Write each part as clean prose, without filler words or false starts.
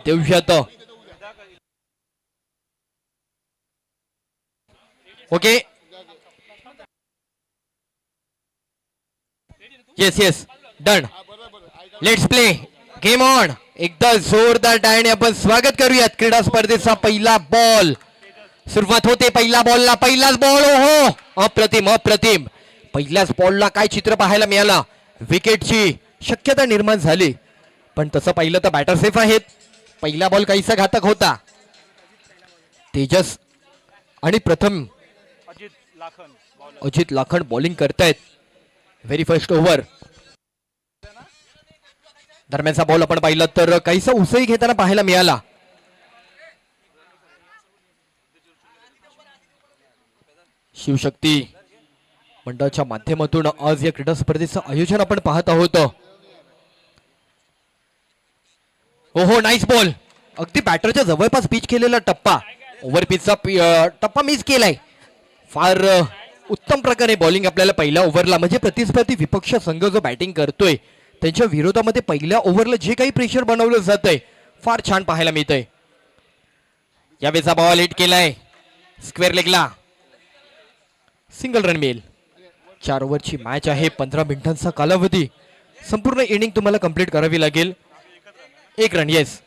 देऊयात. Okay yes done. Let's play game on. एकदा जोरदार टाळ्याने आपण स्वागत करूयात. क्रीडा स्पर्धेचा पहिला बॉल सुरुवात होते. पहिला बॉलला पहिलाच बॉल. हो अप्रतिम अप्रतिम. पहिल्याच बॉलला काय चित्र पाहायला मिळाला. विकेटची शक्यता निर्माण झाली पण तसं पाहिलं तर बॅटर सेफ आहेत. पहिला बॉल काहीसा घातक होता. तेजस आणि प्रथम अजित लाखन बॉलिंग करतायत. व्हेरी फर्स्ट ओव्हर दरम्यानचा बॉल आपण पाहिलं तर काहीसा उसळी घेताना पाहायला मिळाला. शिवशक्ती मंडळाच्या माध्यमातून आज या क्रीडा स्पर्धेचं आयोजन आपण पाहत आहोत. हो नाईस बॉल. अगदी बॅटरच्या जवळपास पिच केलेला टप्पा. ओव्हर पिचचा टप्पा मिस केलाय. फार उत्तम प्रकारे बॉलिंग आपल्याला पहिल्या ओव्हरला म्हणजे प्रतिस्पर्धी विपक्ष संघ जो बॅटिंग करतोय त्यांच्या विरोधामध्ये पहिल्या ओव्हरला जे काही प्रेशर बनवलं जातंय फार छान पाहायला मिळतंय. यावेळेचा बॉल हिट केलाय स्क्वेअर लेगला. सिंगल रन मिळेल. 4 ओव्हरची मॅच आहे. 15 मिनिटांचा कालावधी. संपूर्ण इनिंग तुम्हाला कंप्लीट करावी लागेल. 1 रन. येस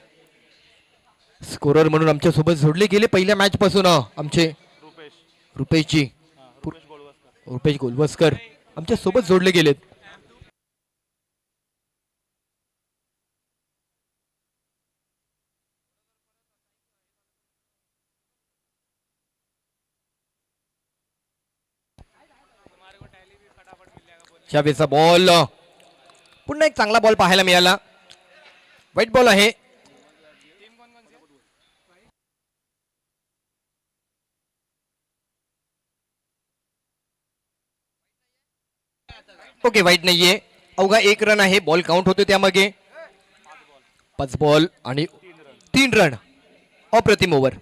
स्कोरर म्हणून आमच्या सोबत जोडले गेले पहिल्या मॅच पासून आमचे रुपेश गोलवस्कर आमच्या सोबत जोडले गेलेत. यावेळेचा बॉल पुन्हा एक चांगला बॉल पाहायला मिळाला. वाईट बॉल आहे. ओके वाईट नाहीये. अवघा 1 रन आहे. बॉल काउंट होते त्यामागे. 5 बॉल आणि 3 रन. अप्रतिम ओव्हर.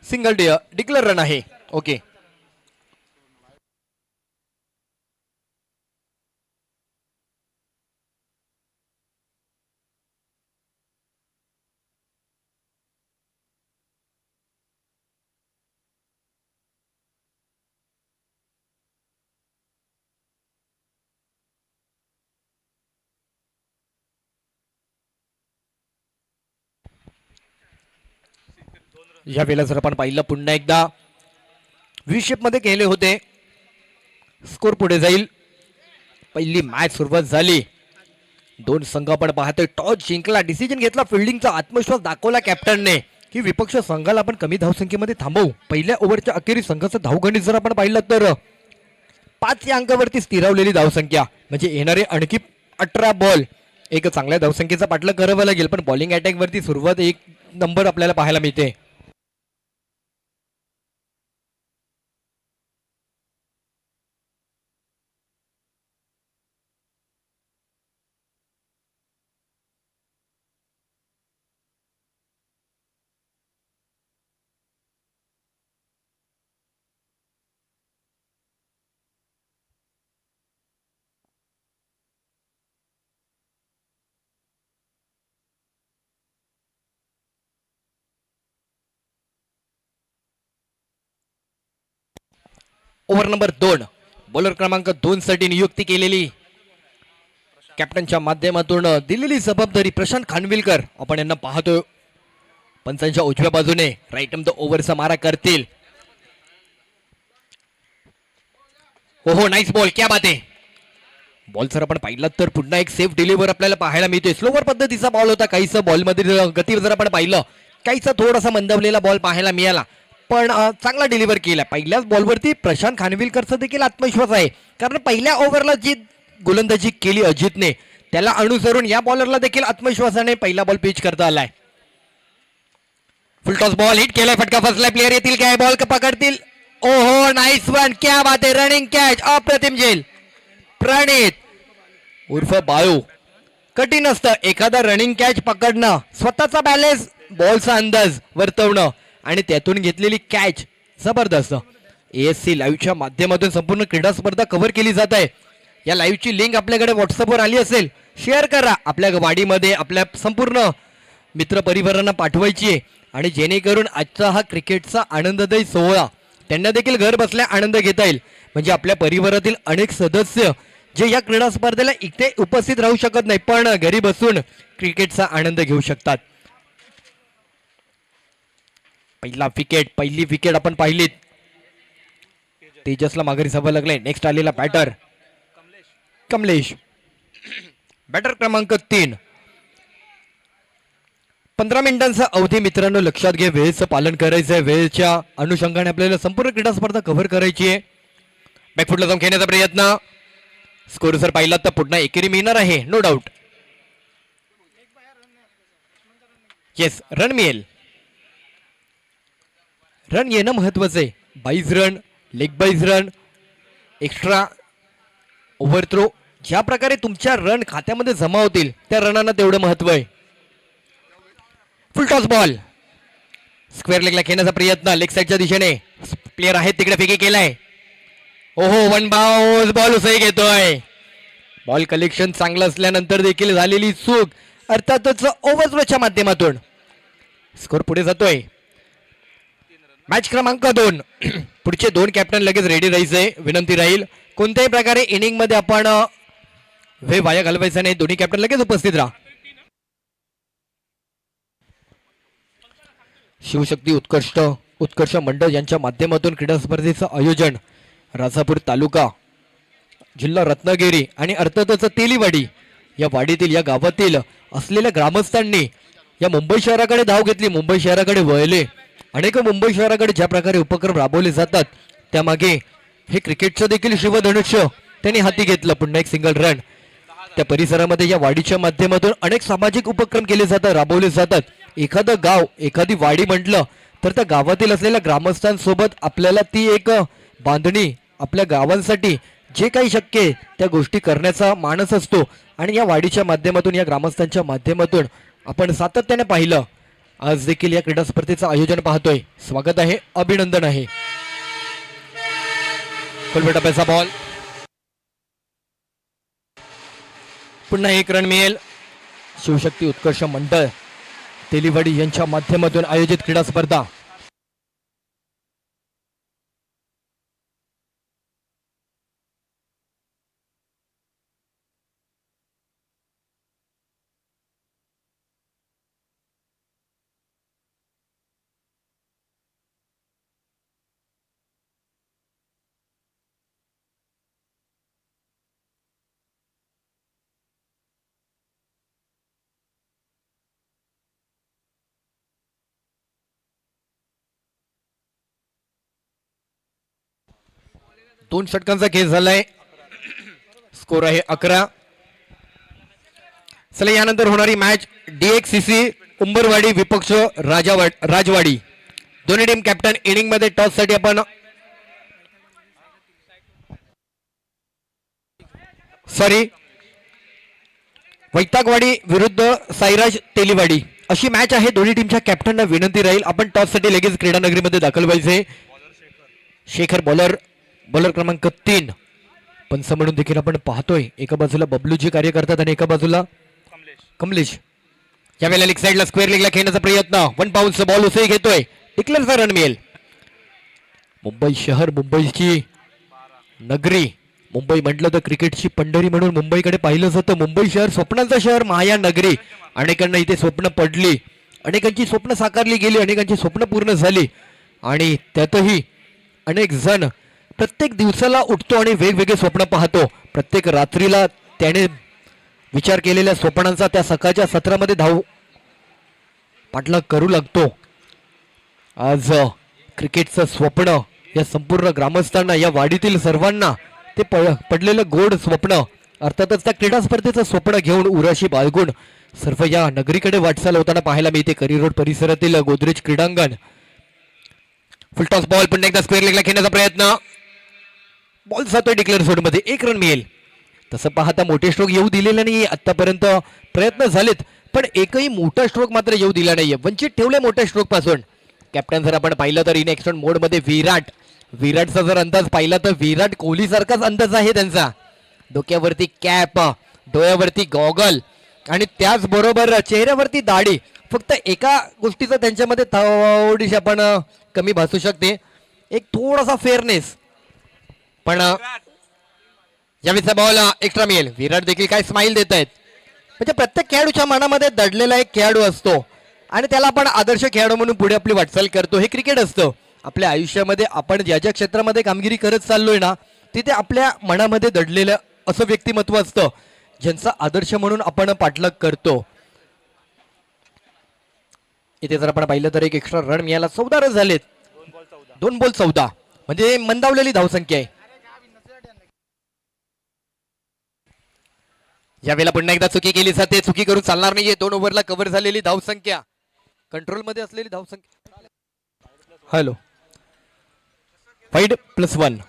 सिंगल डिक्लेअर रन आहे. ओके या वेळेला जर आपण पाहिलं पुन्हा एकदा व्ही शेप मध्ये केले होते. स्कोर पुढे जाईल. पहिली मॅच सुरुवात झाली. 2 संघ आपण पाहतोय. टॉस जिंकला. डिसिजन घेतला. फिल्डिंगचा आत्मविश्वास दाखवला कॅप्टनने की विपक्ष संघाला आपण कमी धावसंख्येमध्ये थांबवू. पहिल्या ओव्हरच्या अखेरीस संघाचं धावगणित जर आपण पाहिलं तर 5 या अंकावरती स्थिरावलेली धावसंख्या म्हणजे येणारे आणखी 18 बॉल एक चांगल्या धावसंख्येचा पाठलाग करावा लागेल. पण बॉलिंग अटॅक वरती सुरुवात 1 नंबर आपल्याला पाहायला मिळते. ओव्हर नंबर 2 बॉलर क्रमांक 2 साठी नियुक्ती केलेली कॅप्टनच्या माध्यमातून दिलेली जबाबदारी प्रशांत खानविलकर आपण यांना पाहतोय. पंचांच्या उजव्या बाजूने राईट ऑन द ओव्हरचा मारा करतील. हो नाईस बॉल. क्या बात आहे. बॉल जर आपण पाहिलं तर पुन्हा एक सेफ डिलिव्हर आपल्याला पाहायला मिळतोय. स्लोवर पद्धतीचा बॉल होता. काहीसा बॉलमध्ये गती जर आपण पाहिलं काहीसा थोडासा मंदावलेला बॉल पाहायला मिळाला पण चांगला डिलिव्हर केला. पहिल्याच बॉलवरती प्रशांत खानविलकरचा देखील आत्मविश्वास आहे कारण पहिल्या ओव्हरला जी गोलंदाजी केली अजितने त्याला अनुसरून या बॉलरला देखील आत्मविश्वासाने पहिला बॉल पिच करता आलाय. फुल टॉस बॉल हिट केलाय. फटका फसलाय. प्लेयर येतील काय बॉल पकडतील. ओहो नाईस वन. क्या बात आहे. Running catch. अप्रतिम झेल. प्रणित उर्फ बाळू. कठीण असतं एखादा रनिंग कॅच पकडणं. स्वतःचा बॅलेन्स बॉलचा अंदाज वर्तवणं आणि त्यातून घेतलेली कॅच जबरदस्त. ASC लाईव्हच्या माध्यमातून संपूर्ण क्रीडा स्पर्धा कव्हर केली जात आहे. या लाईव्हची लिंक आपल्याकडे व्हॉट्सअपवर आली असेल. शेअर करा आपल्या वाडीमध्ये आपल्या संपूर्ण मित्र परिवारांना पाठवायची आहे आणि जेणेकरून आजचा हा क्रिकेटचा आनंददायी सोहळा त्यांना देखील घर बसल्या आनंद घेता येईल. म्हणजे आपल्या परिवारातील अनेक सदस्य जे या क्रीडा स्पर्धेला इथे उपस्थित राहू शकत नाही पण घरी बसून क्रिकेटचा आनंद घेऊ शकतात. पहिली विकेट आपण पाहिलीत. तेजसला माघारी जावं लागले. नेक्स्ट आलेला बॅटर कमलेश, बॅटर क्रमांक 3. 15 मिनिटांचा अवधी मित्रांनो लक्षात घ्या. वेळेचं पालन करायचं आहे. वेळेच्या अनुषंगाने आपल्याला संपूर्ण क्रीडा स्पर्धा कव्हर करायची आहे. बॅकफुटला जाऊन खेळण्याचा प्रयत्न. स्कोर जर पाहिला तर पुन्हा एकेरी मिळणार आहे, नो डाऊट. येस, रन मिळेल. रन येणं महत्वाचं आहे. 22 run, leg byes run, extra over throw, ज्या प्रकारे तुमच्या रन खात्यामध्ये जमा होतील त्या रनांना तेवढं महत्व आहे. फुल टॉस बॉल, स्क्वेअर लेगला खेळण्याचा प्रयत्न. लेग साईडच्या दिशेने प्लेयर आहेत तिकडे फेकी केलाय. ओहो, वन बाउन्स बॉल उसळी घेतोय. बॉल कलेक्शन चांगलं असल्यानंतर देखील झालेली चूक, अर्थातच ओव्हरथ्रोच्या माध्यमातून स्कोर पुढे जातोय. मॅच क्रमांक 2. पुढचे 2 कॅप्टन लगेच रेडी राहायचंय. विनंती राहील कोणत्याही प्रकारे इनिंग मध्ये आपण वेळ वाया घालवायचा नाही. दोन्ही कॅप्टन लगेच उपस्थित राहा. शिवशक्ती उत्कर्ष मंडळ यांच्या माध्यमातून क्रीडा स्पर्धेचं आयोजन राजापूर तालुका, जिल्हा रत्नागिरी आणि अर्थातच तेलीवाडी या वाडीतील या गावातील असलेल्या ग्रामस्थांनी या मुंबई शहराकडे धाव घेतली. मुंबई शहराकडे वळले. अनेक मुंबई शहराकडे ज्या प्रकारे उपक्रम राबवले जातात त्यामागे हे क्रिकेटचं देखील शिवधनुष्य त्यांनी हाती घेतलं. पुन्हा एक सिंगल रन. त्या परिसरामध्ये या वाडीच्या माध्यमातून अनेक सामाजिक उपक्रम केले जातात, राबवले जातात. एखादं गाव, एखादी वाडी म्हटलं तर त्या गावातील असलेल्या ग्रामस्थांसोबत आपल्याला ती एक बांधणी, आपल्या गावांसाठी जे काही शक्य आहे त्या गोष्टी करण्याचा मानस असतो. आणि या वाडीच्या माध्यमातून, या ग्रामस्थांच्या माध्यमातून आपण सातत्याने पाहिलं. आज देखील या क्रीडा स्पर्धेचं आयोजन पाहतोय. स्वागत आहे, अभिनंदन आहे. फुल टप्प्याचा बॉल, पुन्हा 1 रन मिळेल. शिवशक्ती उत्कर्ष मंडळ तेलीवाडी यांच्या माध्यमातून आयोजित क्रीडा स्पर्धा. दोन षटकांचा खेळ झालाय. स्कोर आहे 11. चला, यानंतर होणारी मॅच DXCC उंबरवाडी विपक्ष राजवाडी. दोन्ही टीम कॅप्टन इनिंग मध्ये टॉस साठी आपण वैतागवाडी विरुद्ध साईराज तेलीवाडी अशी मॅच आहे. दोन्ही टीमच्या कॅप्टनना विनंती राहील आपण टॉस साठी लगेच क्रीडा नगरीमध्ये दाखल व्हायचे. शेखर बॉलर क्रमांक 3. पंच म्हणून देखील आपण पाहतोय. एका बाजूला बबलूजी कार्य करतात आणि एका बाजूला कमलेश. यावेळेला लेग साईडला स्क्वेअर लेगला खेळण्याचा प्रयत्न. 1 बाउन्स बॉल उसळी घेतोय. डिक्लेअरचा रन मिळेल. मुंबई शहर, मुंबईची नगरी, मुंबई म्हटलं तर क्रिकेटची पंढरी म्हणून मुंबईकडे पाहिलं जातं. मुंबई शहर स्वप्नांचं शहर, माया नगरी. अनेकांना इथे स्वप्न पडली, अनेकांची स्वप्न साकारली गेली, अनेकांची स्वप्न पूर्ण झाली. आणि त्यातही अनेक जण प्रत्येक दिवसाला उठतो आणि वेगवेगळे स्वप्न पाहतो. प्रत्येक रात्रीला त्याने विचार केलेल्या स्वप्नांचा त्या सकाळच्या सत्रामध्ये धाव पाठलाग करू लागतो. आज क्रिकेटचं स्वप्न या संपूर्ण ग्रामस्थांना, या वाडीतील सर्वांना ते पडलेलं गोड स्वप्न, अर्थातच त्या क्रीडा स्पर्धेचं स्वप्न घेऊन उराशी बाळगून सर्व या नगरीकडे वाटचाल होताना पाहायला मिळते. करी रोड परिसरातील गोदरेज क्रीडांगण. फुलटॉस बॉल, पुन्हा एकदा स्क्वेअर लेगला खेळण्याचा प्रयत्न. बॉल जातोय डिक्लेअर झोन मध्ये. 1 रन मिळेल. तसं पाहता मोठे स्ट्रोक येऊ दिलेले नाही. आतापर्यंत प्रयत्न झालेत पण एकही मोठा स्ट्रोक मात्र येऊ दिला नाहीये. वंचित ठेवले मोठ्या स्ट्रोक पासून. कॅप्टन जर आपण पाहिलं तर इन ऍक्शन मोड मध्ये विराटचा जर अंदाज पाहिला तर विराट कोहली सारखाच अंदाज आहे त्यांचा. डोक्यावरती कॅप, डोळ्यावरती गॉगल आणि त्याचबरोबर चेहऱ्यावरती दाढी. फक्त एका गोष्टीचं त्यांच्यामध्ये थोडीशी आपण कमी भासू शकते, एक थोडासा फेअरनेस. पण यावेळीचा बॉल एक्स्ट्रा मिळेल. विराट देखील काय स्माइल देत आहेत. म्हणजे प्रत्येक खेळाडूच्या मनामध्ये दडलेला एक खेळाडू असतो आणि त्याला आपण आदर्श खेळाडू म्हणून पुढे आपली वाटचाल करतो. हे क्रिकेट असतं. आपल्या आयुष्यामध्ये आपण ज्या ज्या क्षेत्रामध्ये कामगिरी करत चाललोय ना, तिथे आपल्या मनामध्ये दडलेलं असं व्यक्तिमत्व असतं ज्यांचा आदर्श म्हणून आपण पाठलाग करतो. इथे जर आपण पाहिलं तर एक एक्स्ट्रा रन मिळाला. 14 रन झालेत. 2 बॉल 14 म्हणजे मंदावलेली धावसंख्या आहे. यावेळेला पुन्हा एकदा चुकी केली जाते. चुकी करून चालणार नाहीये. 2 ओव्हरला कव्हर झालेली धावसंख्या, कंट्रोल मध्ये असलेली धावसंख्या. Hello, wide +1.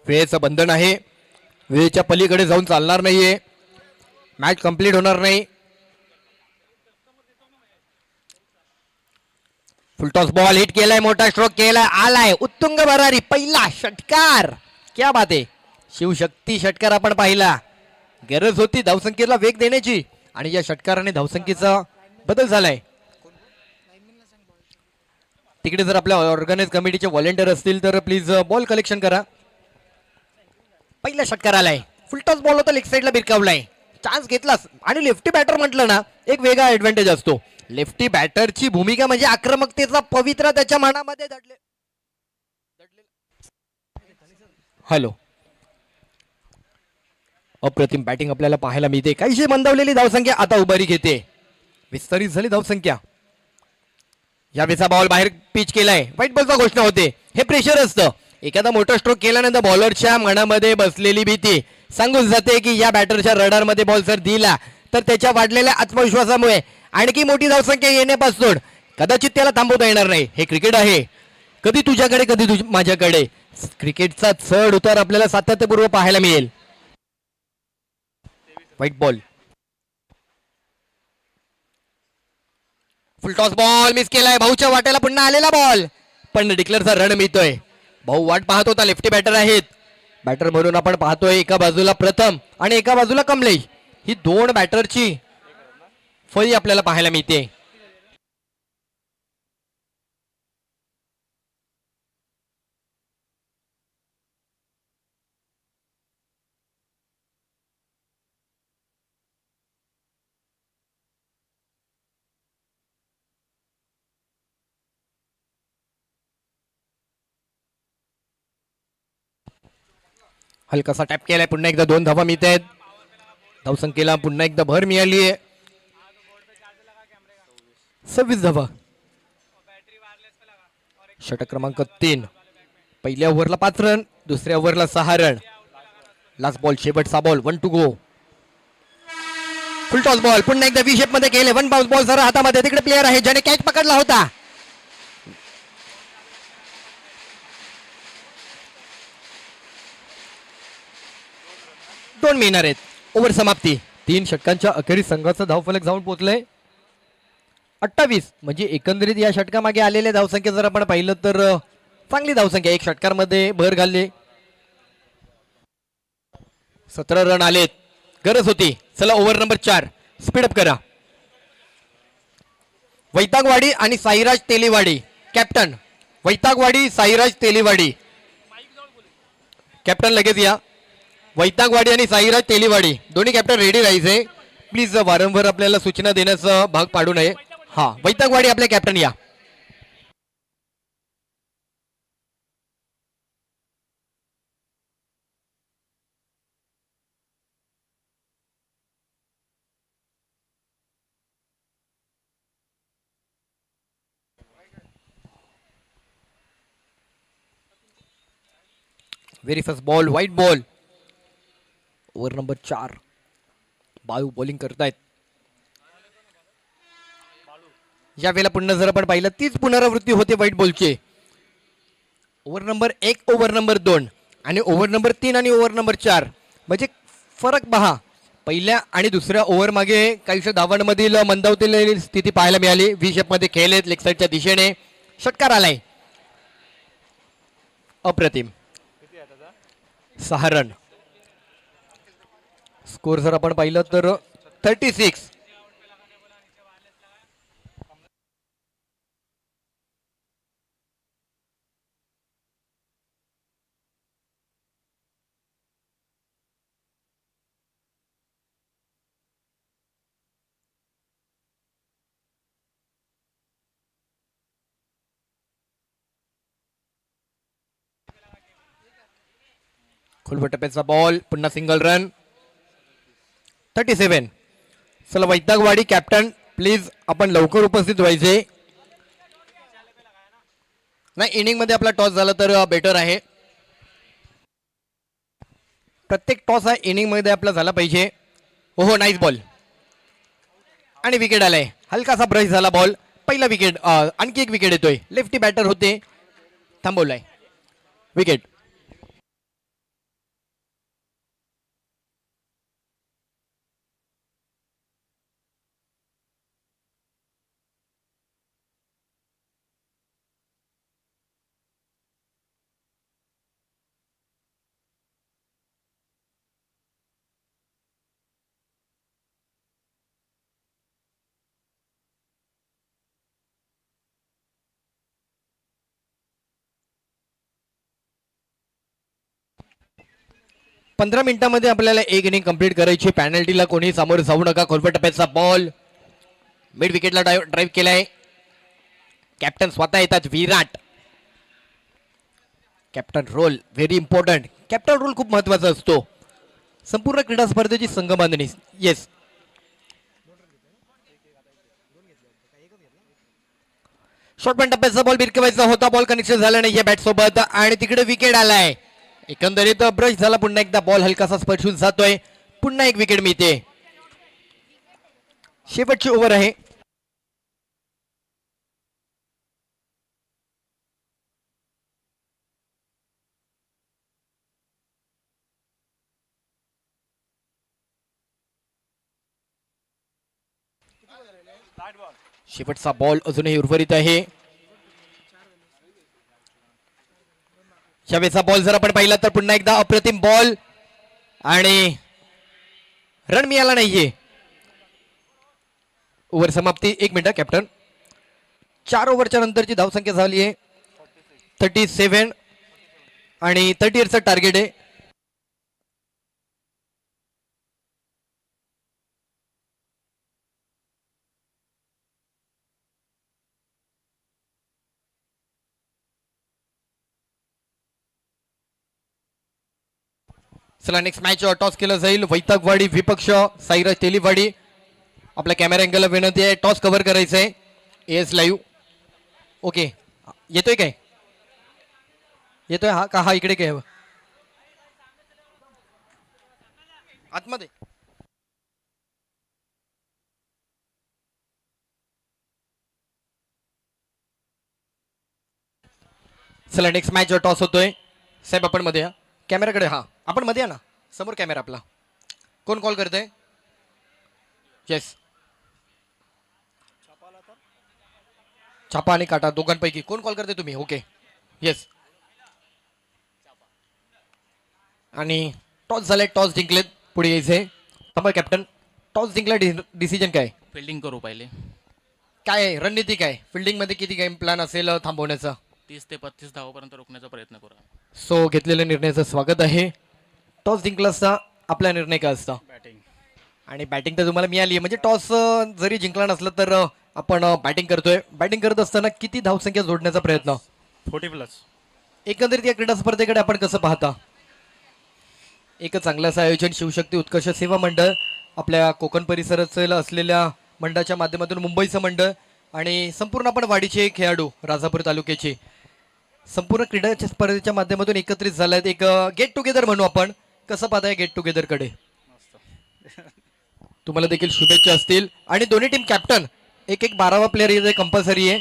वेळेचं बंधन आहे. वेळेच्या पलीकडे जाऊन चालणार नाहीये. मॅच कंप्लीट होणार नाही. फुलटॉस बॉल हिट केलाय. मोठा स्ट्रोक केलाय. आलाय उत्तुंग भरारी. पहिला षटकार. क्या बात आहे. शिवशक्ती षटकार आपण पाहिला. गरज होती धावसंख्येला वेग देण्याची आणि या षटकाराने धावसंख्येचा बदल झालाय. तिकडे जर आपल्या ऑर्गनाइज कमिटीचे व्हॉलेंटियर असतील तर प्लीज बॉल कलेक्शन करा. पहिला षटकार आलाय. फुलटॉस बॉल होता, लेग साईडला बिरकावलाय. चान्स घेतलास आणि लेफ्टी बॅटर म्हटलं ना, एक वेगळा ऍडव्हान्टेज असतो. लेफ्टी बॅटरची भूमिका म्हणजे आक्रमकतेचा पवित्रा त्याच्या मनामध्ये दडले. हॅलो, अप्रतिम बॅटिंग आपल्याला पाहायला मिळते. काहीशी मंदावलेली धावसंख्या आता उभारी घेते. विस्तारित झाली धावसंख्या. यावेळेचा बॉल बाहेर पिच केलाय. व्हाईट बॉलचा घोषणा होते. हे प्रेशर असतं. एखादा मोठा स्ट्रोक केल्यानंतर बॉलरच्या मनामध्ये बसलेली भीती सांगून जाते की या बॅटरच्या रडारमध्ये बॉल जर दिला तर त्याच्या वाढलेल्या आत्मविश्वासामुळे आणखी मोठी धावसंख्या येण्यापासून कदाचित त्याला थांबवता येणार नाही. हे क्रिकेट आहे. कधी तुझ्याकडे कधी माझ्याकडे. क्रिकेटचा चढ उतार आपल्याला सातत्यपूर्व पाहायला मिळेल. White ball. Full toss ball miss केलाय. भाऊच्या वाट्याला पुन्हा आलेला बॉल, पण डिक्लेअरचा रन मिळतोय. भाऊ वाट पाहत होता. लेफ्टी बॅटर आहेत. बॅटर म्हणून आपण पाहतोय एका बाजूला प्रथम आणि एका बाजूला कमलेश. ही 2 बॅटरची फळी आपल्याला पाहायला मिळते. हलकासा टॅप केलाय. पुन्हा एकदा 2 धावा मिळत आहेत. धावसंख्येला पुन्हा एकदा भर मिळाली आहे. 26 धावा. षटक क्रमांक 3. पहिल्या ओव्हरला 5 रन, दुसऱ्या ओव्हरला 6 रन. लास्ट बॉल, शेवटचा ball. 1 to go. Full toss ball पुन्हा एकदा व्ही शेप मध्ये केले. 1 बाउन्स बॉल जरा हातामध्ये. तिकडे प्लेअर आहे ज्याने कॅच पकडला होता. दोन मिळणार आहेत. ओव्हर समाप्ती. 3 षटकांच्या अखेरीस संघाचा धावफलक जाऊन पोहोचलाय 28. म्हणजे एकंदरीत या षटकामागे आलेल्या धावसंख्या जर आपण पाहिलं तर चांगली धावसंख्या. 1 षटकांमध्ये भर घालले. 17 रन आलेत. गरज होती. चला ओव्हर नंबर 4 स्पीडअप करा. वैतागवाडी आणि साईराज तेलीवाडी कॅप्टन. वैतागवाडी साईराज तेलीवाडी कॅप्टन लगेच या. वैतागवाडी आणि साईराज तेलीवाडी दोन्ही कॅप्टन रेडी राहायचे. प्लीज वारंवार आपल्याला सूचना देण्याचा भाग पाडू नये. हा, वैतागवाडी आपले कॅप्टन या. Very first ball, white ball. Over number 4. Balu bowling करतायत. या वेळेला पुन्हा जर आपण पाहिलं तीच पुनरावृत्ती होते व्हाईट बॉलची. ओव्हर नंबर 1, ओव्हर नंबर 2 आणि ओव्हर नंबर 3 आणि ओव्हर नंबर 4 म्हणजे फरक पहा. पहिल्या आणि दुसऱ्या ओव्हर मागे काहीशा धावांमधील मंदावलेली स्थिती पाहायला मिळाली. व्ही शेपमध्ये खेळलेत लेग साईडच्या दिशेने. षटकार आलाय. अप्रतिम. 6 रन. स्कोर जर आपण पाहिलं तर 36. खोलवर टप्प्याचा बॉल. पुन्हा सिंगल रन. 37. चला वैतागवाडी कॅप्टन प्लीज आपण लवकर उपस्थित व्हायचे. नाही इनिंग मध्ये आपला टॉस झाला तर बेटर आहे. प्रत्येक टॉस हा इनिंग मध्ये आपला झाला पाहिजे. हो नाईस बॉल आणि विकेट आलाय. हलकासा ब्रश झाला बॉल. पहिला विकेट. आणखी एक विकेट येतोय. लेफ्टी बॅटर होते थांबवलाय. विकेट. पंधरा मिनिटांमध्ये आपल्याला एक इनिंग कंप्लीट करायची. पॅनल्टीला कोणी समोर जाऊ नका. खोलवर टप्प्याचा बॉल मिड विकेटला ड्राईव्ह केलाय. कॅप्टन स्वतः येतात. Virat. Captain role very important. Captain role खूप महत्वाचा असतो संपूर्ण क्रीडा स्पर्धेची संघबांधणी. येस. शॉर्ट पॉइंट टप्प्याचा बॉल भिरकवायचा होता. बॉल कनेक्शन झालं नाही या बॅट सोबत आणि तिकडे विकेट आलाय. एकंदरीत ब्रश झाला. पुन्हा एकदा बॉल हलकासा स्पर्शून जातोय. पुन्हा एक विकेट मिळते. शेवटची ओव्हर आहे. शेवटचा बॉल अजूनही उर्वरित आहे. शेवटचा बॉल जर आपण पाहिला तर पुन्हा एकदा अप्रतिम बॉल आणि रन मिळाला नाहीये. ओव्हर समाप्ती. 1 मिनिट कॅप्टन. 4 ओव्हरच्या नंतरची धावसंख्या झाली आहे 37 आणि 38चं टार्गेट आहे. चला नेक्स्ट मॅच टॉस केलं जाईल. वैतागवाडी विपक्ष साईराज तेलीवाडी. आपल्या कॅमेरा अँगलला विनंती आहे टॉस कव्हर करायचं आहे. S live. ओके येतोय काय? येतोय हा का? हा इकडे काय आतमध्ये. चला नेक्स्ट मॅच टॉस होतोय. साहेब आपण मध्ये या कॅमेराकडे. हा आपण मध्ये या ना. समोर कॅमेरा आपला. कोण कॉल करतंय? येस. छापा आणि काटा दोघांपैकी कोण कॉल करते? तुम्ही. Okay yes. आणि टॉस झालाय. टॉस जिंकलेत. पुढे यायचंय. थांबा कॅप्टन. टॉस जिंकला. डिसिजन काय? फिल्डिंग करू पहिले. काय आहे रणनीती? काय फिल्डिंग मध्ये किती गेम प्लॅन असेल थांबवण्याचा? 30 ते 35 धावापर्यंत रोखण्याचा प्रयत्न करू. सो घेतलेल्या निर्णयाचं स्वागत आहे. टॉस जिंकला असता आपला निर्णय काय असता? बॅटिंग. आणि बॅटिंग तर तुम्हाला मिळाली. म्हणजे टॉस जरी जिंकला नसला तर आपण बॅटिंग करतोय. बॅटिंग करत असताना किती धावसंख्या जोडण्याचा प्रयत्न? 40+. एकंदरीत या क्रीडा स्पर्धेकडे आपण कसं पाहता? एक चांगलं असं आयोजन शिवशक्ती उत्कर्ष सेवा मंडळ आपल्या कोकण परिसराचं असलेल्या मंडळाच्या माध्यमातून मुंबईचं मंडळ आणि संपूर्ण आपण वाडीचे खेळाडू राजापूर तालुक्याचे संपूर्ण क्रीडा स्पर्धेच्या माध्यमातून एकत्रित झालेत. एक गेट टुगेदर म्हणू आपण. कसं पाहताय गेट टुगेदर कडे? तुम्हाला देखील शुभेच्छा असतील. आणि दोन्ही टीम कॅप्टन एक 12वा प्लेअर येते कंपल्सरी आहे.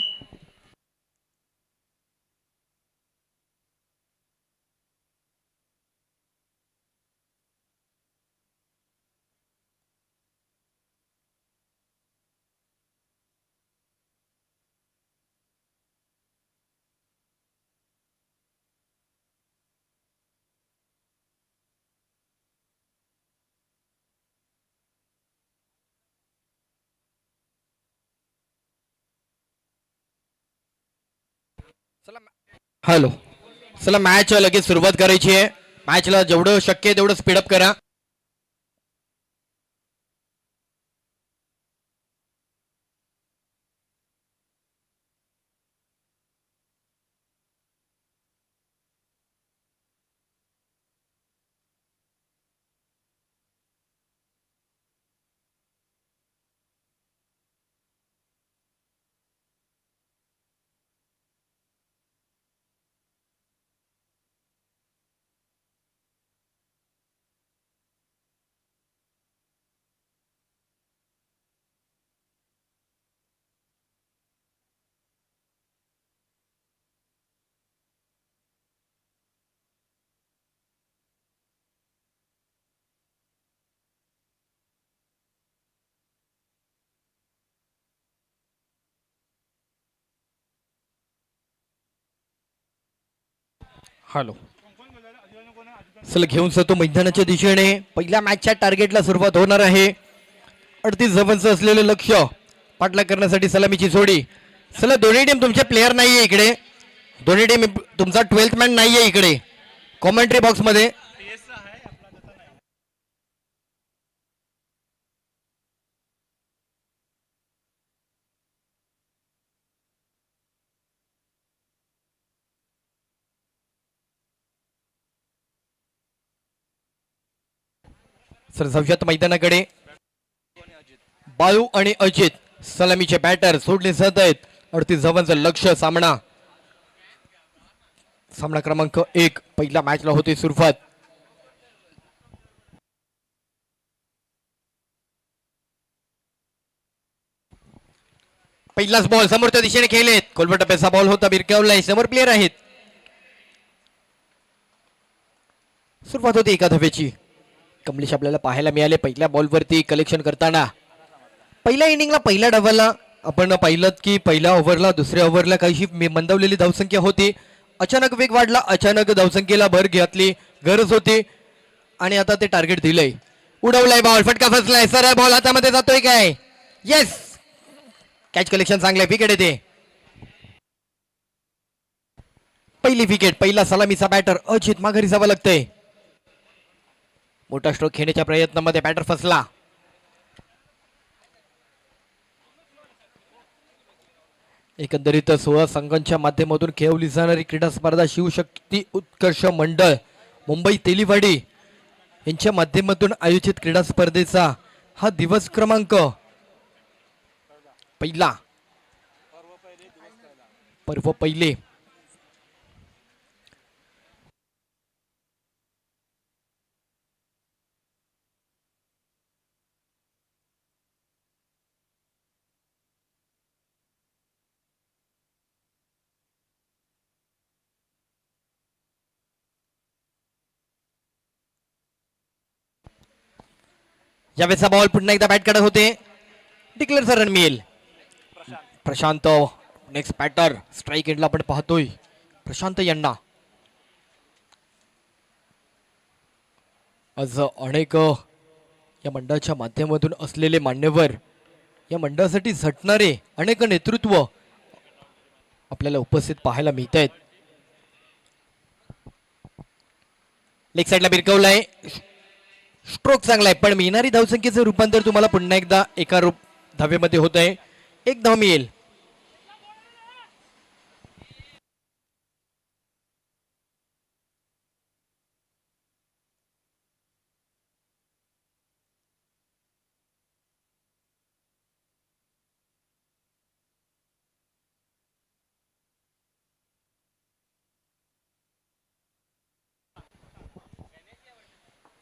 हॅलो, चला मॅच लगेच सुरुवात करायची आहे. मॅचला जेवढं शक्य आहे तेवढं स्पीडअप करा. हॅलो, चला घेऊन जातो मैदानाच्या दिशेने. पहिल्या मॅचच्या टार्गेटला सुरुवात होणार आहे. 38 धावांचं असलेलं लक्ष पाठलाग करण्यासाठी सलामीची जोडी. चला दोन्ही टीम तुमचे प्लेयर नाहीये इकडे. दोन्ही टीम तुमचा 12th मॅन नाहीये इकडे कॉमेंट्री बॉक्स मध्ये. सर जाऊयात मैदानाकडे. बाळू आणि अजित सलामीचे बॅटर सोडले जात आहेत. 38 धावांचं लक्ष. सामना क्रमांक 1 पहिल्या मॅचला होते सुरुवात. पहिलाच बॉल समोरच्या दिशेने खेळलेत. कोलबट टप्प्याचा बॉल होता, बिरकावलाय. समोर प्लेयर आहेत. सुरुवात होती एका धावेची. कमलेश आपल्याला पाहायला मिळाले पहिल्या बॉलवरती कलेक्शन करताना. पहिल्या इनिंगला पहिल्या डावाला आपण पाहिलं की पहिल्या ओव्हरला दुसऱ्या ओव्हरला काहीशी मंदावलेली धावसंख्या होती. अचानक वेग वाढला. अचानक धावसंख्येला भर घातली गरज होती आणि आता ते टार्गेट दिलंय. उडवलाय बॉल, फटका फसलाय. सरळ बॉल हातामध्ये जातोय काय? येस, कॅच कलेक्शन चांगलंय. विकेट येते. पहिली विकेट. पहिला सलामीचा बॅटर अजित माघारी जावं लागतंय. मोठा स्ट्रोक खेळण्याच्या प्रयत्नामध्ये बॅटर फसला. एकंदरीत 16 संघांच्या माध्यमातून खेळवली जाणारी क्रीडा स्पर्धा शिवशक्ती उत्कर्ष मंडळ मुंबई तेलीवाडी यांच्या माध्यमातून आयोजित क्रीडा स्पर्धेचा हा दिवस क्रमांक पहिला. पर्व पहिले. यावेळेचा बॉल पुन्हा एकदा बॅट करत होते. डिक्लेअरचा रन मिळेल. Prashant next batter. स्ट्राईक एंडला आपण पाहतोय प्रशांत यांना. आज अनेक या मंडळाच्या माध्यमातून असलेले मान्यवर, या मंडळासाठी झटणारे अनेक नेतृत्व आपल्याला उपस्थित पाहायला मिळत आहेत. लेग साईडला बिरकवलाय. स्ट्रोक चांगला आहे पण मिळणारी धावसंख्येचं रूपांतर तुम्हाला पुन्हा एकदा एका धावेमध्ये होत आहे. एक धाव मिळेल.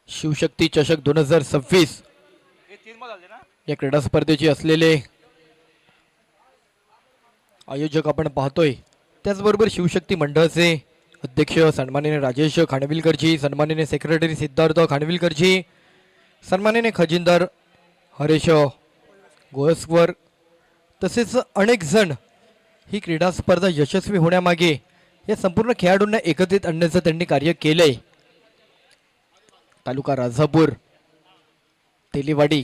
शिवशक्ती चषक 2026 या क्रीडा स्पर्धेचे असलेले आयोजक आपण पाहतोय. त्याचबरोबर शिवशक्ती मंडळाचे अध्यक्ष सन्माननीय राजेश खानविलकरजी, सन्माननीय सेक्रेटरी सिद्धार्थ खानविलकरजी, सन्माननीय खजिनदार हरेश गोळसकर, तसेच अनेक जण ही क्रीडा स्पर्धा यशस्वी होण्यामागे या संपूर्ण खेळाडूंना एकत्रित आणण्याचं त्यांनी कार्य केलंय. तालुका राजापूर तेलीवाडी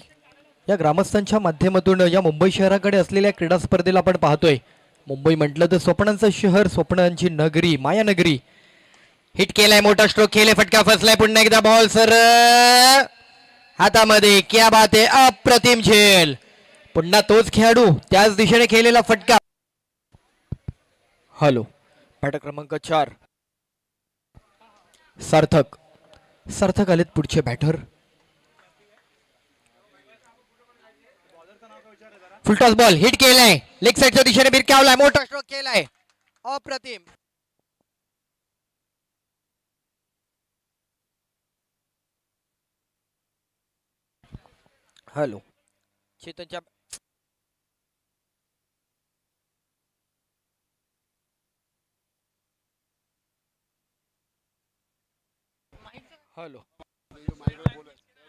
या ग्रामस्थांच्या माध्यमातून या मुंबई शहराकडे असलेल्या क्रीडा स्पर्धेला आपण पाहतोय. मुंबई म्हटलं तर स्वप्नांचं शहर, स्वप्नांची नगरी, मायानगरी. हिट केलाय, मोठा स्ट्रोक केले, फटका फसलाय, पुन्हा एकदा बॉल सर हातामध्ये. क्या बात आहे, अप्रतिम झेल. पुन्हा तोच खेळाडू, त्याच दिशेने खेळलेला फटका. हॅलो, बॅटर क्रमांक 4 सार्थक. सार्थक आलेत पुढचे बॅटर. फुलटॉस बॉल हिट केलाय, लेग साईडच्या दिशेने भिरकावलाय, मोठा स्ट्रोक केलाय, अप्रतिम. हॅलो, चेतनच्या हॅलो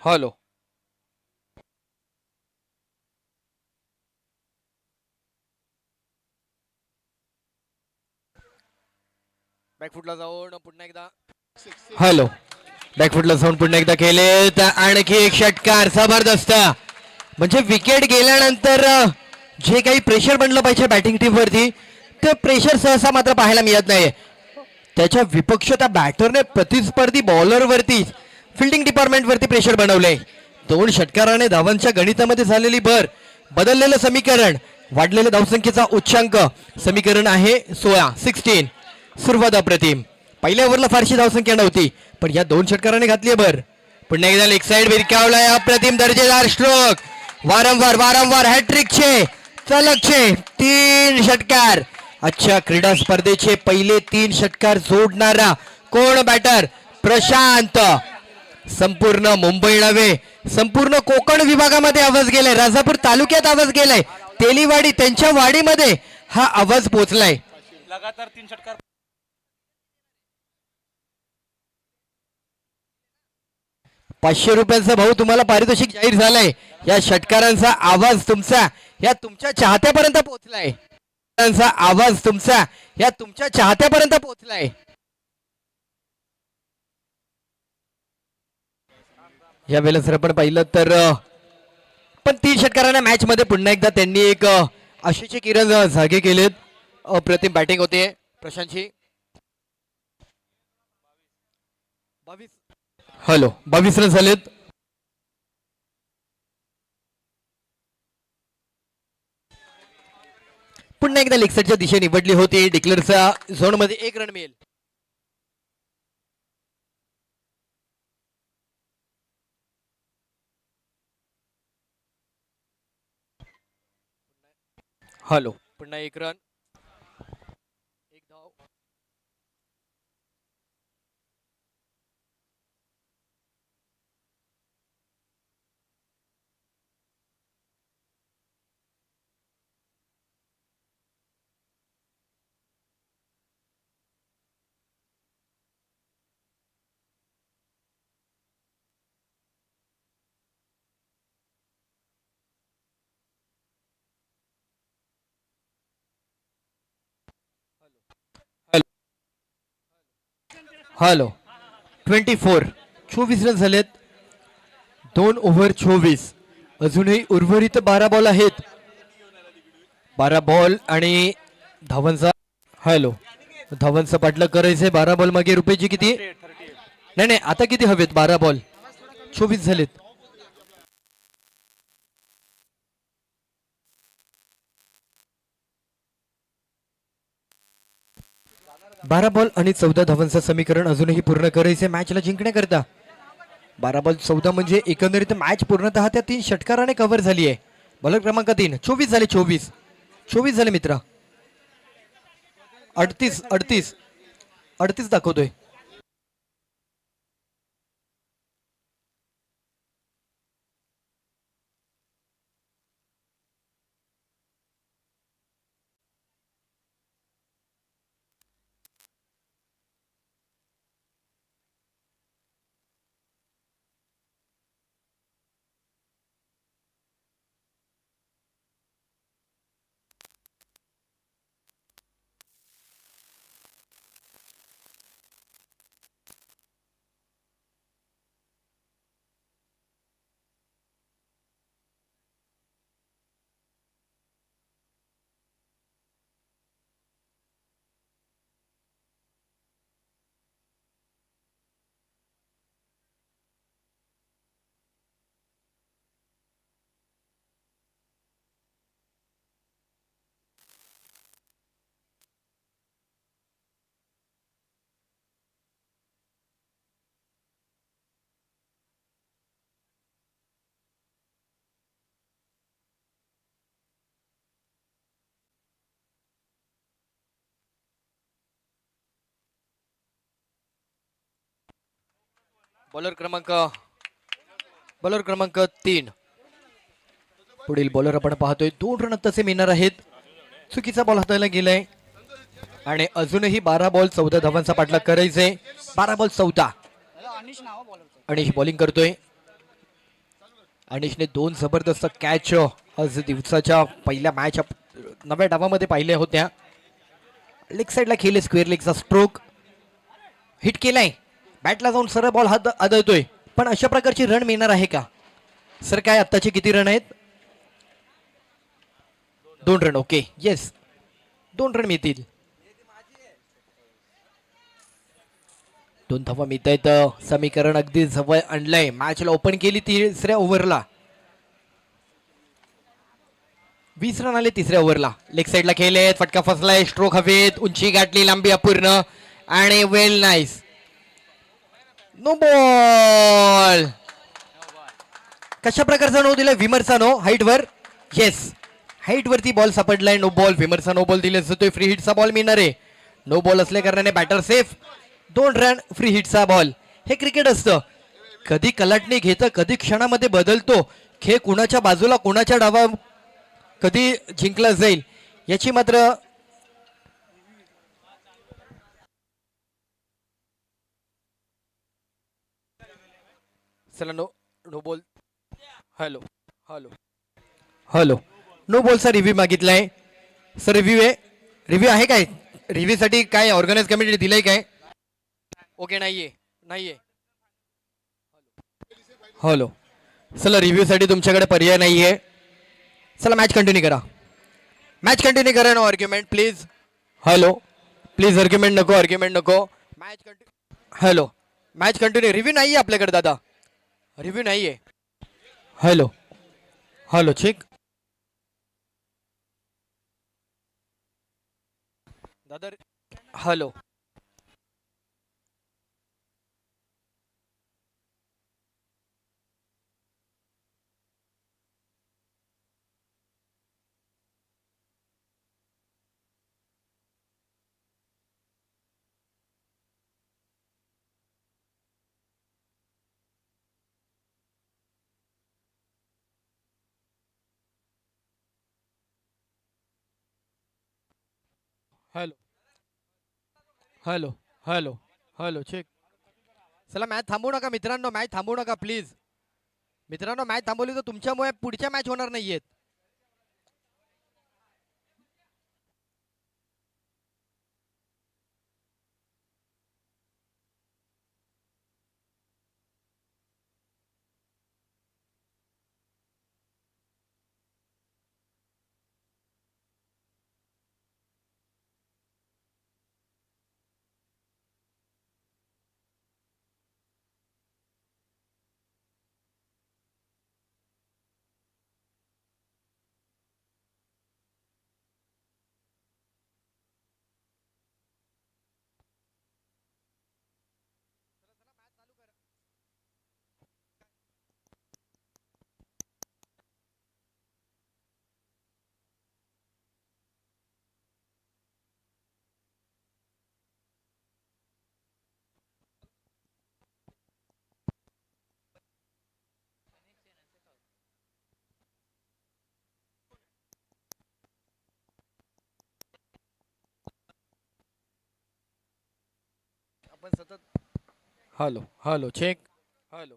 हॅलो बॅकफुटला जाऊन पुन्हा एकदा. हॅलो, बॅकफुटला जाऊन पुन्हा एकदा केले तर आणखी एक षटकार जबरदस्त. म्हणजे विकेट गेल्यानंतर जे काही प्रेशर बनलं पाहिजे बॅटिंग टीम वरती, ते प्रेशर सहसा मात्र पाहायला मिळत नाही. त्याच्या विपक्ष त्या बॅटरने प्रतिस्पर्धी बॉलर वरती, फिल्डिंग डिपार्टमेंट वरती प्रेशर बनवले. 2 षटकाराने धावांच्या गणितामध्ये झालेली भर, बदललेलं समीकरण, वाढलेल्या धावसंख्येचा उच्चांक. समीकरण आहे 16. सुरुवात अप्रतिम. पहिल्या ओव्हरला फारशी धावसंख्या नव्हती, पण या 2 षटकाराने घातली भर. पुन्हा एकदा लेग साइड भिरकावलाय, अप्रतिम दर्जेदार स्ट्रोक. वारंवार वारंवार हॅट्रिकचे, सलगचे 3 षटकार. आजच्या क्रीडा स्पर्धेचे पहिले 3 षटकार जोडणारा कोण बॅटर? प्रशांत. संपूर्ण मुंबई नव्हे, संपूर्ण कोकण विभागामध्ये आवाज गेलाय, राजापूर तालुक्यात आवाज गेलाय, तेलीवाडी त्यांच्या वाडीमध्ये हा आवाज पोहोचलाय. लगातार 3 षटकार. 500 रुपयांचा भाऊ तुम्हाला पारितोषिक जाहीर झालंय. या षटकारांचा आवाज तुमचा या तुमच्या चाहत्यापर्यंत पोहोचलाय. आवाज तुमचा या तुमच्या चाहत्यापर्यंत पोहोचलाय. या वेळेला जर आपण पाहिलं तर पण 3 षटकारांच्या मॅच मध्ये पुन्हा एकदा त्यांनी एक आशेचे किरण जागे केलेत. अप्रतिम बॅटिंग होते प्रशांतची. 22. हॅलो, 22 रन झालेत. पुन्हा एकदा लेग साईडच्या दिशे निवडली होती. डिक्लेअरच्या झोन मध्ये 1 रन मिळेल. हॅलो, पुन्हा 1 रन, 1 धाव. हॅलो, 24 रन झालेत. 2 ओव्हर 24. अजूनही उर्वरित 12 बॉल आहेत. 12 बॉल आणि धावांचा. हॅलो, धावांचा पाठलाग करायचंय. 12 बॉल मागे रुपयाची किती? नाही नाही, आता किती हवेत? 12 बॉल 24 झालेत. 12 बॉल आणि 14 धावांचं समीकरण अजूनही पूर्ण करायचे मॅचला जिंकण्याकरता. 12 बॉल 14 म्हणजे एकंदरीत मॅच पूर्णतः त्या 3 षटकाराने कव्हर झाली आहे. बॉलर क्रमांक 3. 24 झाले. 24 झाले मित्रा. 38 दाखवतोय. बॉलर क्रमांक 3. पुढील बॉलर आपण पाहतोय 2 रन तसे मिळणार आहेत. चुकीचा बॉल हाताळला गेलाय आणि अजूनही 12 बॉल 14 धावांचा पाठलाग करायचंय. 12 बॉल 14. अनिश बॉलिंग करतोय. अनिशने 2 जबरदस्त कॅच आज दिवसाच्या पहिल्या मॅच 9व्या डावामध्ये पाहिल्या होत्या. लेग साईडला खेळले, स्क्वेअर लेगचा स्ट्रोक हिट केलाय. बॅटला जाऊन सरळ बॉल हात आदळतोय. पण अशा प्रकारची रन मिळणार आहे का सर? काय आत्ताचे किती रन आहेत? 2 रन. ओके, येस, 2 रन मिळतील. 2 धावा मिळत आहेत. समीकरण अगदी जवळ आणलंय. मॅचला ओपन केली 3ऱ्या ओव्हरला. 20 रन आले 3ऱ्या ओव्हरला. लेग साईडला खेळले, फटका फसलाय, स्ट्रोक हवेत, उंची गाठली, लांबी अपूर्ण आणि वेल नाईस. No ball. कशा प्रकारचा नो दिलाय? विमरचा नो हाईट वर. येस, हाईट वरती बॉल सापडलाय. No ball. विमरचा नो बॉल दिले जातोय. फ्री हिटचा बॉल मिळणार आहे. नो बॉल असल्या कारणाने बॅटर सेफ. 2 रन, फ्री हिटचा बॉल. हे क्रिकेट असतं. कधी कलाटणी घेतं, कधी क्षणामध्ये बदलतो. खेळ कुणाच्या बाजूला, कुणाच्या डावा कधी जिंकला जाईल याची मात्र चला. No no ball. Hello hello hello. No बॉलचा रिव्ह्यू मागितलाय. सर रिव्ह्यू आहे काय? रिव्ह्यू साठी काय ऑर्गनाइज कमिटी दिलाय काय? ओके, नाहीये. हॅलो. चला, रिव्ह्यू साठी तुमच्याकडे पर्याय नाहीये. चला, मॅच कंटिन्यू करा. No argument please. Hello, please argument नको. Match continue. Hello, match continue. Review नाहीये आपल्याकडे दादा. रिव्ह्यू नाहीये. हॅलो चेक दादा. Hello. Hello hello hello hello check. चला, मॅच थांबवू नका मित्रांनो. मॅच थांबवू नका प्लीज. मित्रांनो, मॅच थांबवली तर तुमच्यामुळे पुढच्या मॅच होणार नाहीयेत. आपण सतत. Hello check. Hello.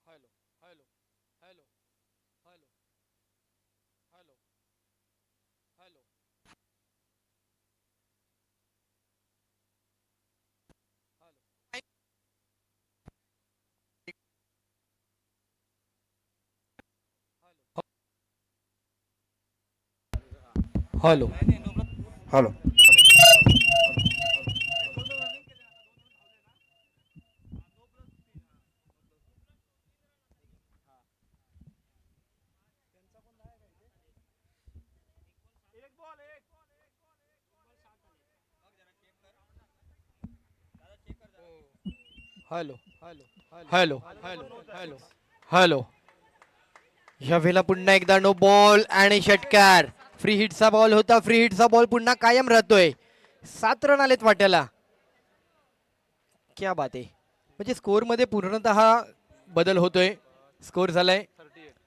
Hello hello hello hello hello hello. Hello hello. Hello hello hello hello या वेळेला पुन्हा एकदा नो बॉल आणि षटकार. फ्री हिटचा बॉल होता. फ्री हिटचा बॉल पुन्हा कायम राहतोय. 7 रन आलेत वाट्याला. क्या बात आहे. म्हणजे स्कोर मध्ये पूर्णतः बदल होतोय. स्कोर झालाय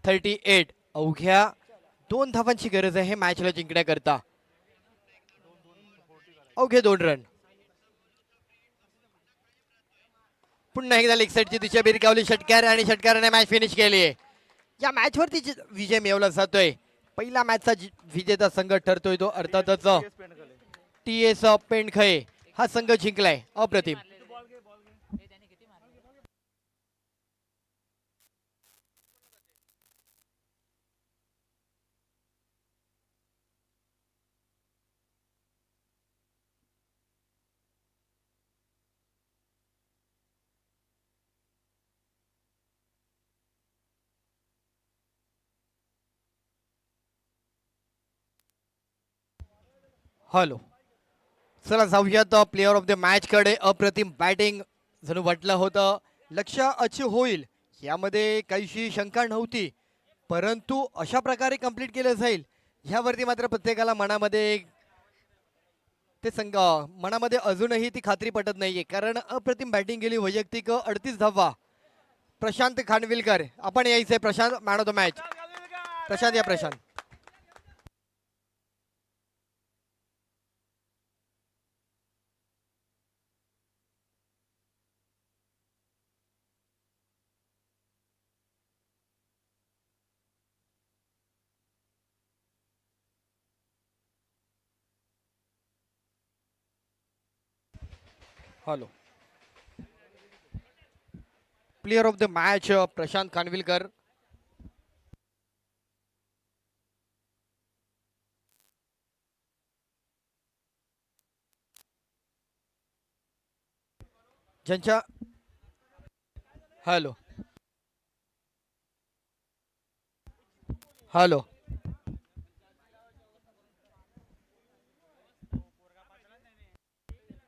38. अवघ्या 2 धावांची गरज आहे मॅचला जिंकण्याकरता. अवघे 2 रन. पुन्हा एकदा लेग साईडची दिशा बिरकावली. षटकार आणि षटकाराने मॅच फिनिश केली. या मॅच वरती विजय मिळवला जातोय. पहिला मॅचचा विजेता संघ ठरतोय तो अर्थातच TS पेंडखळे हा संघ जिंकलाय. अप्रतिम. हॅलो चला जाऊयात प्लेअर ऑफ द मॅच कडे. अप्रतिम बॅटिंग जणू वाटलं होतं लक्ष अचीव होईल यामध्ये काहीशी शंका नव्हती, परंतु अशा प्रकारे कंप्लीट केलं जाईल ह्यावरती मात्र प्रत्येकाला मनामध्ये ते मनामध्ये अजूनही ती खात्री पटत नाहीये. कारण अप्रतिम बॅटिंग केली. वैयक्तिक 38 धावा. प्रशांत खानविलकर आपण यायचंय. Prashant man of the match. Prashant या. Prashant hello. Player of the match Prashant Khanvilkar. ज्यांच्या hello hello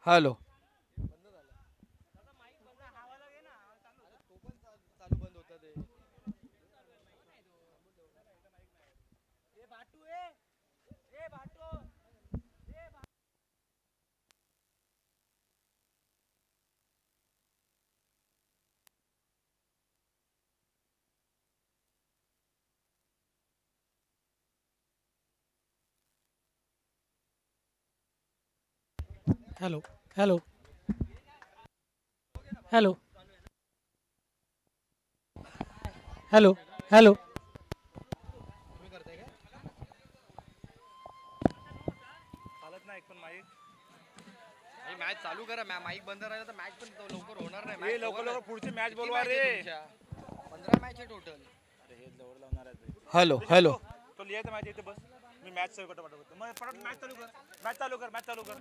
hello hello hello hello hello hello. Match चालू करा. माईक बंद राहिला तर मॅच पण लवकर होणार नाही. लवकर पुढची मॅच बोलवा रे. 15 मॅच आहे टोटल. हॅलो हॅलो तो लिहायचं मॅच इथे बस. मी मॅच चालू करतो. मग परत मॅच चालू कर. मॅच चालू कर. मॅच चालू कर.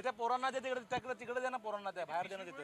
त्या पोरांना दे तिकडे तिकडे दे ना. पोरांना त्या बाहेर दे ना तिथे.